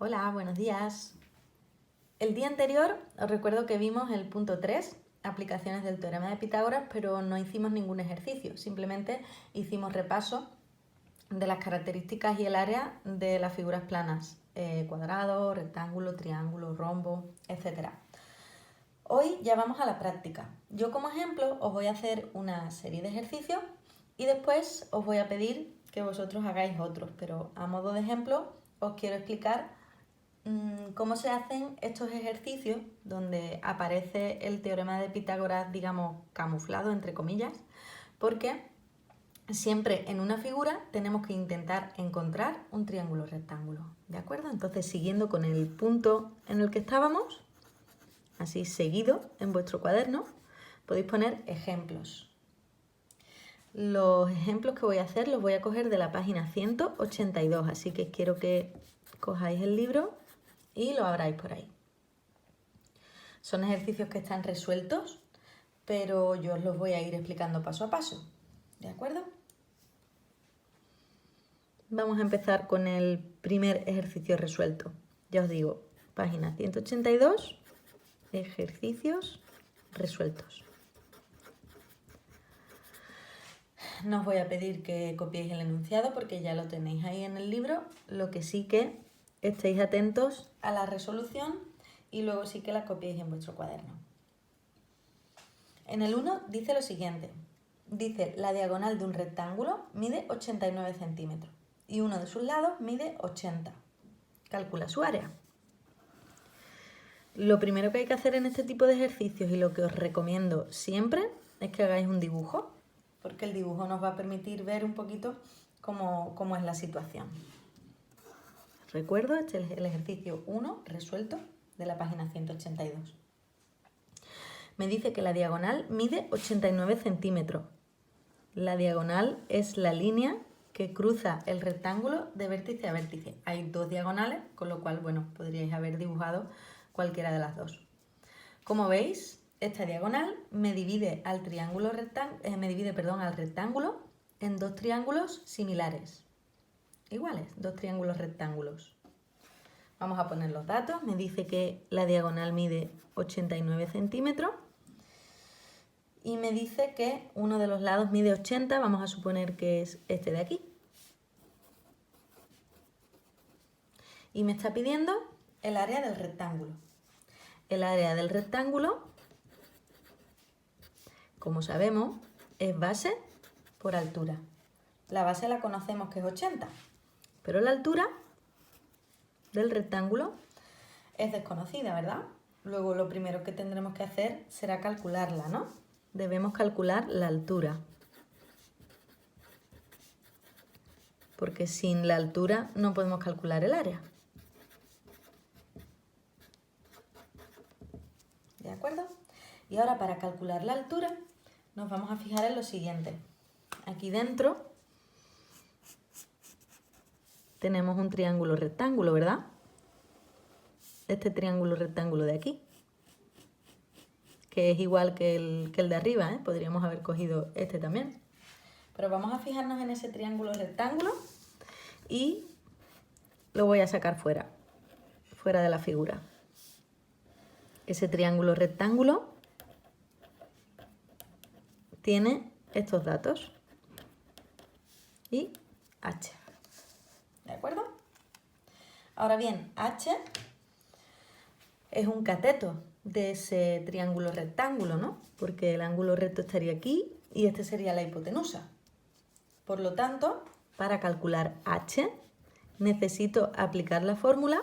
Hola, buenos días. El día anterior os recuerdo que vimos el punto 3, aplicaciones del teorema de Pitágoras, pero no hicimos ningún ejercicio, simplemente hicimos repaso de las características y el área de las figuras planas, cuadrado, rectángulo, triángulo, rombo, etc. Hoy ya vamos a la práctica. Yo como ejemplo os voy a hacer una serie de ejercicios y después os voy a pedir que vosotros hagáis otros, pero a modo de ejemplo os quiero explicar cómo se hacen estos ejercicios donde aparece el teorema de Pitágoras, digamos, camuflado, entre comillas, porque siempre en una figura tenemos que intentar encontrar un triángulo rectángulo, ¿de acuerdo? Entonces, siguiendo con el punto en el que estábamos, así seguido en vuestro cuaderno, podéis poner ejemplos. Los ejemplos que voy a hacer los voy a coger de la página 182, así que quiero que cojáis el libro y lo abráis por ahí. Son ejercicios que están resueltos, pero yo os los voy a ir explicando paso a paso, ¿de acuerdo? Vamos a empezar con el primer ejercicio resuelto. Ya os digo, página 182, ejercicios resueltos. No os voy a pedir que copiéis el enunciado porque ya lo tenéis ahí en el libro, lo que sí que estéis atentos a la resolución y luego sí que la copiéis en vuestro cuaderno. En el 1 dice lo siguiente, dice la diagonal de un rectángulo mide 89 centímetros y uno de sus lados mide 80. Calcula su área. Lo primero que hay que hacer en este tipo de ejercicios y lo que os recomiendo siempre es que hagáis un dibujo, porque el dibujo nos va a permitir ver un poquito cómo es la situación. Recuerdo, este es el ejercicio 1 resuelto de la página 182. Me dice que la diagonal mide 89 centímetros. La diagonal es la línea que cruza el rectángulo de vértice a vértice. Hay dos diagonales, con lo cual, bueno, podríais haber dibujado cualquiera de las dos. Como veis, esta diagonal me divide al rectángulo en dos triángulos similares. Iguales, dos triángulos rectángulos. Vamos a poner los datos. Me dice que la diagonal mide 89 centímetros. Y me dice que uno de los lados mide 80, vamos a suponer que es este de aquí. Y me está pidiendo el área del rectángulo. El área del rectángulo, como sabemos, es base por altura. La base la conocemos que es 80, pero la altura del rectángulo es desconocida, ¿verdad? Luego lo primero que tendremos que hacer será calcularla, ¿no? Debemos calcular la altura. Porque sin la altura no podemos calcular el área. ¿De acuerdo? Y ahora para calcular la altura nos vamos a fijar en lo siguiente. Aquí dentro tenemos un triángulo rectángulo, ¿verdad? Este triángulo rectángulo de aquí, que es igual que el de arriba, ¿eh? Podríamos haber cogido este también. Pero vamos a fijarnos en ese triángulo rectángulo y lo voy a sacar fuera de la figura. Ese triángulo rectángulo tiene estos datos y H. ¿De acuerdo? Ahora bien, H es un cateto de ese triángulo rectángulo, ¿no? Porque el ángulo recto estaría aquí y este sería la hipotenusa. Por lo tanto, para calcular H necesito aplicar la fórmula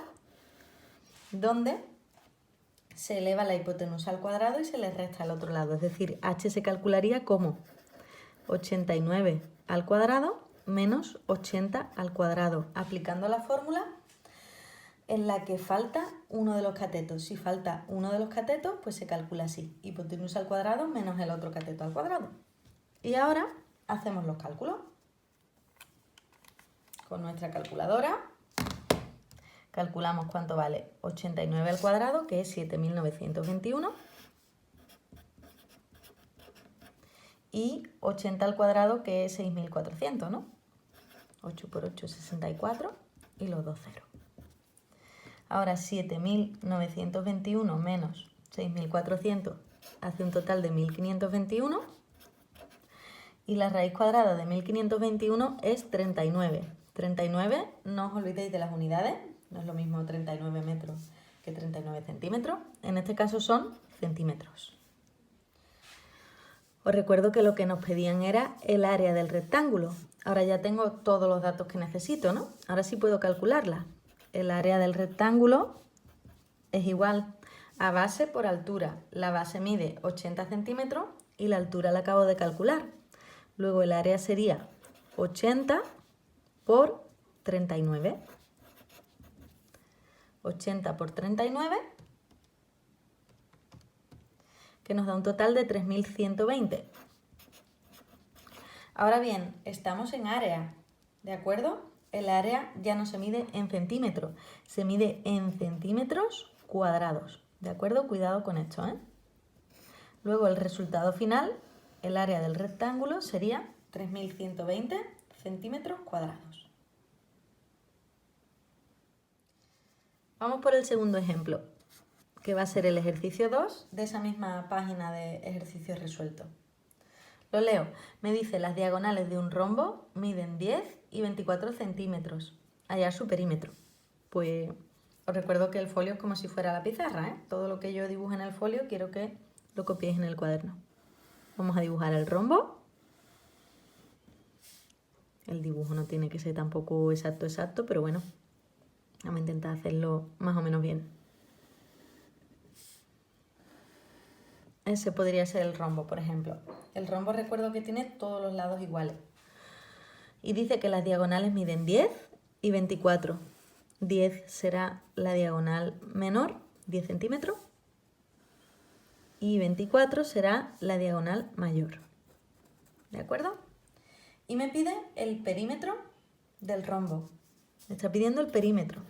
donde se eleva la hipotenusa al cuadrado y se le resta al otro lado. Es decir, H se calcularía como 89 al cuadrado menos 80 al cuadrado, aplicando la fórmula en la que falta uno de los catetos. Si falta uno de los catetos, pues se calcula así. Hipotenusa al cuadrado menos el otro cateto al cuadrado. Y ahora hacemos los cálculos. Con nuestra calculadora calculamos cuánto vale 89 al cuadrado, que es 7921. Y 80 al cuadrado, que es 6400, ¿no? 8 por 8, 64 y los dos ceros. Ahora 7.921 menos 6.400 hace un total de 1.521. Y la raíz cuadrada de 1.521 es 39. 39, no os olvidéis de las unidades, no es lo mismo 39 metros que 39 centímetros. En este caso son centímetros. Os recuerdo que lo que nos pedían era el área del rectángulo. Ahora ya tengo todos los datos que necesito, ¿no? Ahora sí puedo calcularla. El área del rectángulo es igual a base por altura. La base mide 80 centímetros y la altura la acabo de calcular. Luego el área sería 80 por 39. 80 por 39, que nos da un total de 3.120. Ahora bien, estamos en área, ¿de acuerdo? El área ya no se mide en centímetros, se mide en centímetros cuadrados, ¿de acuerdo? Cuidado con esto, ¿eh? Luego el resultado final, el área del rectángulo sería 3.120 centímetros cuadrados. Vamos por el segundo ejemplo, que va a ser el ejercicio 2 de esa misma página de ejercicios resueltos. Lo leo. Me dice las diagonales de un rombo miden 10 y 24 centímetros. Hallar su perímetro. Pues os recuerdo que el folio es como si fuera la pizarra, ¿eh? Todo lo que yo dibuje en el folio quiero que lo copiéis en el cuaderno. Vamos a dibujar el rombo. El dibujo no tiene que ser tampoco exacto, pero bueno, vamos a intentar hacerlo más o menos bien. Ese podría ser el rombo, por ejemplo. El rombo recuerdo que tiene todos los lados iguales. Y dice que las diagonales miden 10 y 24. 10 será la diagonal menor, 10 centímetros. Y 24 será la diagonal mayor. ¿De acuerdo? Y me pide el perímetro del rombo. Me está pidiendo el perímetro.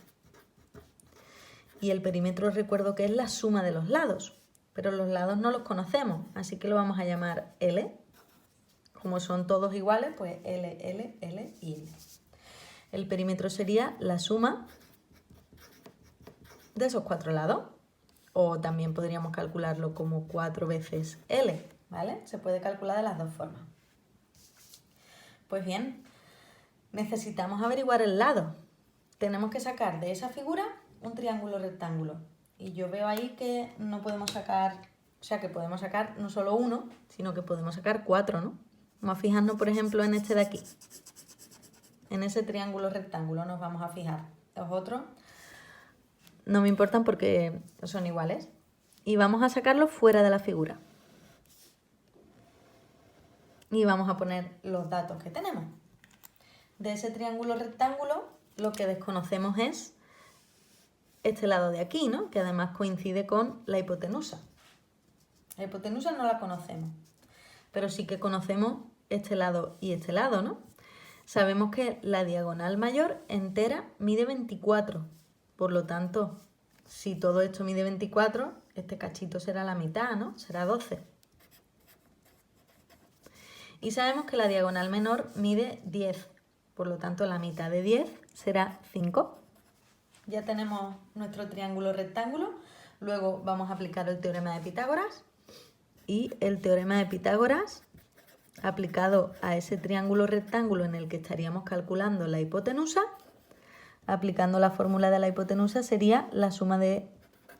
Y el perímetro recuerdo que es la suma de los lados. Pero los lados no los conocemos, así que lo vamos a llamar L. Como son todos iguales, pues L, L, L y L. El perímetro sería la suma de esos 4 lados. O también podríamos calcularlo como 4 veces L, ¿vale? Se puede calcular de las dos formas. Pues bien, necesitamos averiguar el lado. Tenemos que sacar de esa figura un triángulo rectángulo. Y yo veo ahí que no podemos sacar, o sea que podemos sacar no solo uno, sino que podemos sacar 4, ¿no? Vamos a fijarnos, por ejemplo, en este de aquí. En ese triángulo rectángulo nos vamos a fijar. Los otros no me importan porque son iguales. Y vamos a sacarlos fuera de la figura. Y vamos a poner los datos que tenemos. De ese triángulo rectángulo, lo que desconocemos es este lado de aquí, ¿no? Que además coincide con la hipotenusa. La hipotenusa no la conocemos, pero sí que conocemos este lado y este lado, ¿no? Sabemos que la diagonal mayor entera mide 24, por lo tanto, si todo esto mide 24, este cachito será la mitad, ¿no? Será 12. Y sabemos que la diagonal menor mide 10, por lo tanto la mitad de 10 será 5. Ya tenemos nuestro triángulo rectángulo, luego vamos a aplicar el teorema de Pitágoras y el teorema de Pitágoras aplicado a ese triángulo rectángulo en el que estaríamos calculando la hipotenusa, aplicando la fórmula de la hipotenusa sería la suma de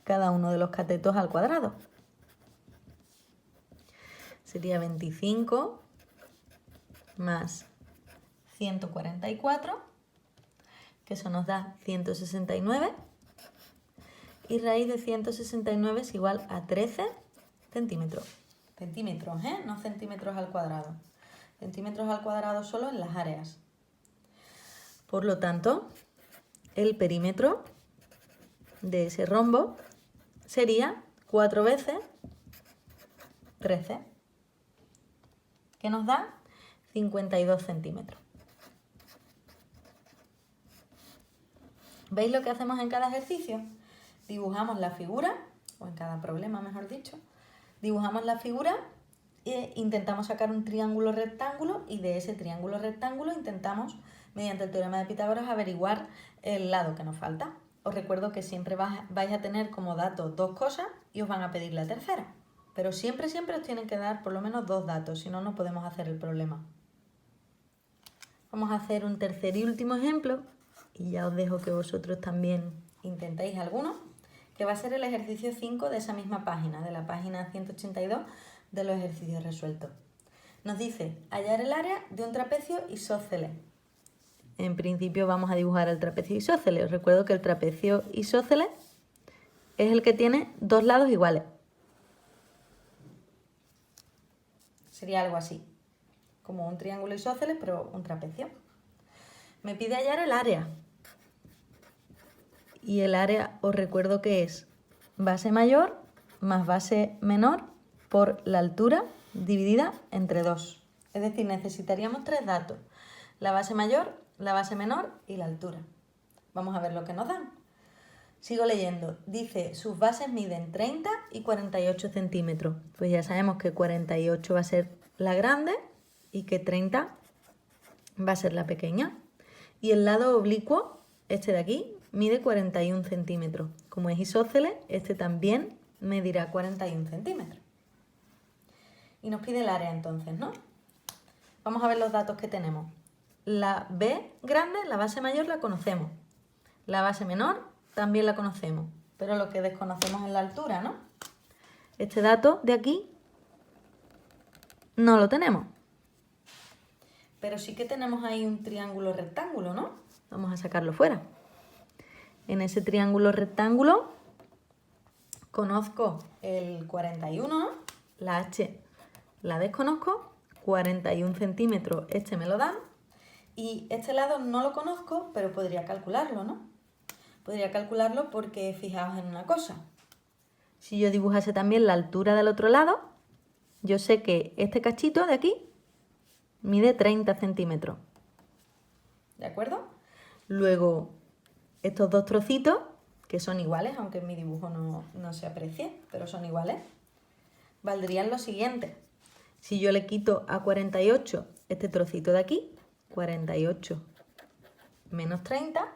cada uno de los catetos al cuadrado. Sería 25 más 144, que eso nos da 169, y raíz de 169 es igual a 13 centímetros. Centímetros, ¿eh? No centímetros al cuadrado. Centímetros al cuadrado solo en las áreas. Por lo tanto, el perímetro de ese rombo sería 4 veces 13, que nos da 52 centímetros. ¿Veis lo que hacemos en cada ejercicio? Dibujamos la figura, o en cada problema mejor dicho, dibujamos la figura e intentamos sacar un triángulo rectángulo y de ese triángulo rectángulo intentamos, mediante el teorema de Pitágoras, averiguar el lado que nos falta. os recuerdo que siempre vais a tener como datos dos cosas y os van a pedir la tercera. Pero siempre os tienen que dar por lo menos dos datos, si no, no podemos hacer el problema. Vamos a hacer un tercer y último ejemplo y ya os dejo que vosotros también intentéis alguno, que va a ser el ejercicio 5 de esa misma página, de la página 182 de los ejercicios resueltos. Nos dice hallar el área de un trapecio isósceles. En principio vamos a dibujar el trapecio isósceles. Os recuerdo que el trapecio isósceles es el que tiene dos lados iguales. Sería algo así, como un triángulo isósceles, pero un trapecio. Me pide hallar el área. Y el área, os recuerdo que es base mayor más base menor por la altura dividida entre 2. Es decir, necesitaríamos tres datos: la base mayor, la base menor y la altura. Vamos a ver lo que nos dan. Sigo leyendo. Dice, sus bases miden 30 y 48 centímetros. Pues ya sabemos que 48 va a ser la grande y que 30 va a ser la pequeña. Y el lado oblicuo, este de aquí, mide 41 centímetros. Como es isósceles, este también medirá 41 centímetros. Y nos pide el área entonces, ¿no? Vamos a ver los datos que tenemos. La B grande, la base mayor, la conocemos. La base menor también la conocemos, pero lo que desconocemos es la altura, ¿no? Este dato de aquí no lo tenemos. Pero sí que tenemos ahí un triángulo rectángulo, ¿no? Vamos a sacarlo fuera. En ese triángulo rectángulo conozco el 41, ¿no? La H la desconozco, 41 centímetros, este me lo dan. Y este lado no lo conozco, pero podría calcularlo, ¿no? Podría calcularlo porque fijaos en una cosa. Si yo dibujase también la altura del otro lado, yo sé que este cachito de aquí mide 30 centímetros. ¿De acuerdo? Luego, estos dos trocitos, que son iguales, aunque en mi dibujo no se aprecie, pero son iguales, valdrían lo siguiente. Si yo le quito a 48 este trocito de aquí, 48 menos 30,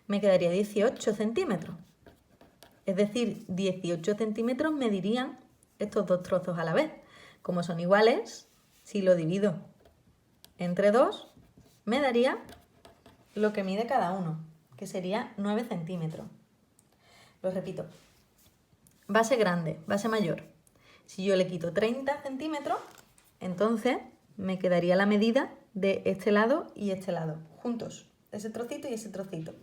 me quedaría 18 centímetros. Es decir, 18 centímetros medirían estos dos trozos a la vez. Como son iguales, si lo divido entre 2, me daría lo que mide cada uno, que sería 9 centímetros. Lo repito. Base grande, base mayor. Si yo le quito 30 centímetros, entonces me quedaría la medida de este lado y este lado, juntos, ese trocito y ese trocito.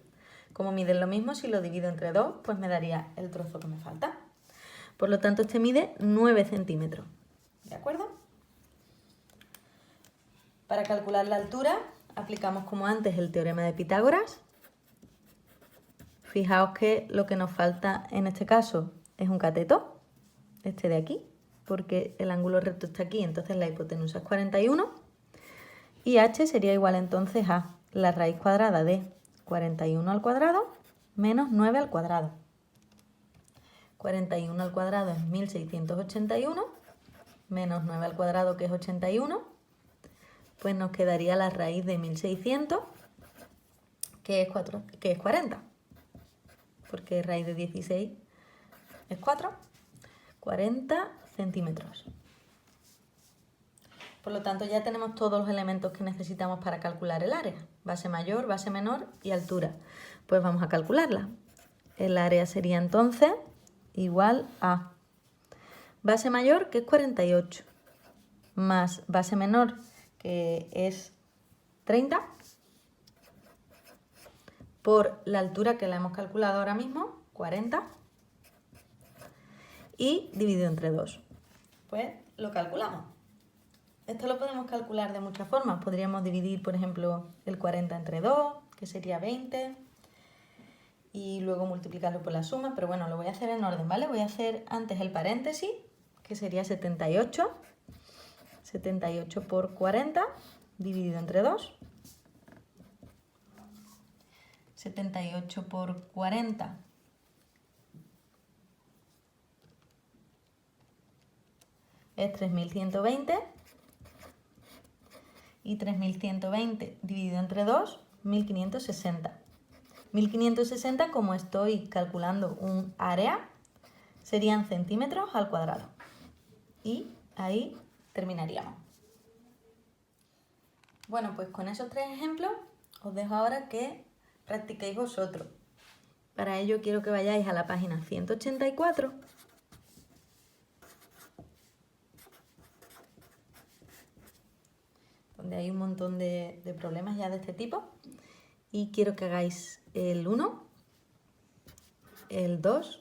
Como miden lo mismo, si lo divido entre 2, pues me daría el trozo que me falta. Por lo tanto, este mide 9 centímetros. ¿De acuerdo? Para calcular la altura, aplicamos como antes el teorema de Pitágoras. Fijaos que lo que nos falta en este caso es un cateto, este de aquí, porque el ángulo recto está aquí, entonces la hipotenusa es 41. Y h sería igual entonces a la raíz cuadrada de 41 al cuadrado menos 9 al cuadrado. 41 al cuadrado es 1681, menos 9 al cuadrado, que es 81, pues nos quedaría la raíz de 1600, que es 40, porque raíz de 16 es 4, 40 centímetros. Por lo tanto, ya tenemos todos los elementos que necesitamos para calcular el área. Base mayor, base menor y altura. Pues vamos a calcularla. El área sería entonces igual a base mayor, que es 48, más base menor, que es 30, por la altura que la hemos calculado ahora mismo, 40, y dividido entre 2. Pues lo calculamos. Esto lo podemos calcular de muchas formas. Podríamos dividir, por ejemplo, el 40 entre 2, que sería 20, y luego multiplicarlo por la suma, pero bueno, lo voy a hacer en orden, ¿vale? Voy a hacer antes el paréntesis, que sería 78, 78 por 40, dividido entre 2. 78 por 40 es 3120. Y 3120 dividido entre 2, 1560. 1560, como estoy calculando un área, serían centímetros al cuadrado. Y ahí terminaríamos. Bueno, pues con esos 3 ejemplos os dejo ahora que practiquéis vosotros. Para ello quiero que vayáis a la página 184 donde hay un montón de problemas ya de este tipo, y quiero que hagáis el 1, el 2,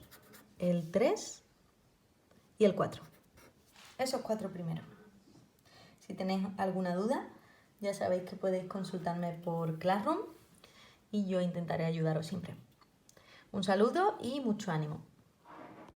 el 3 y el 4. Esos 4 primeros. Si tenéis alguna duda, ya sabéis que podéis consultarme por Classroom y yo intentaré ayudaros siempre. Un saludo y mucho ánimo.